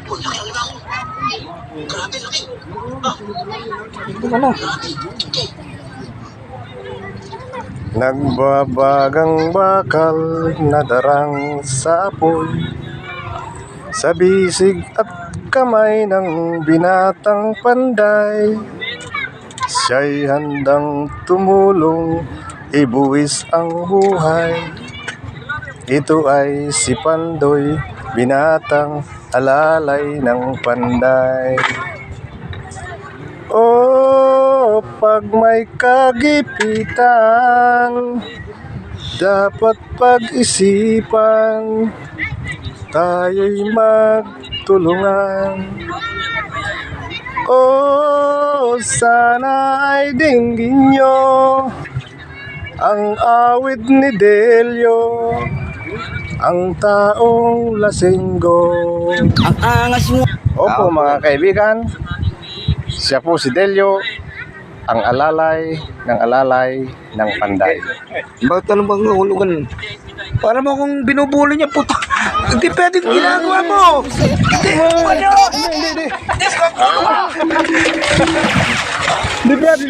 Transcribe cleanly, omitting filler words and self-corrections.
Uy, laki ang ibang. Grabe, laki. Ito ka na. Nagbabagang bakal na darang sa apoy, sa bisig at kamay ng binatang panday. Siya'y handang tumulong, ibuwis ang buhay. Ito ay si Pandoy, binatang alalay ng panday. Oh, pag may kagipitan, dapat pag-isipan, tayo'y magtulungan. Oh, sana ay dinggin nyo ang awit ni Delio, ang taong lasinggo. Ang angas mo. Opo mga kaibigan, siya po si Delio, ang alalay ng panday. Bakit ka bang nahulugan? Para mo akong binubuli niya, puta. Hindi pwedeng ginagawa mo. Hindi. Ano? Hindi pwede.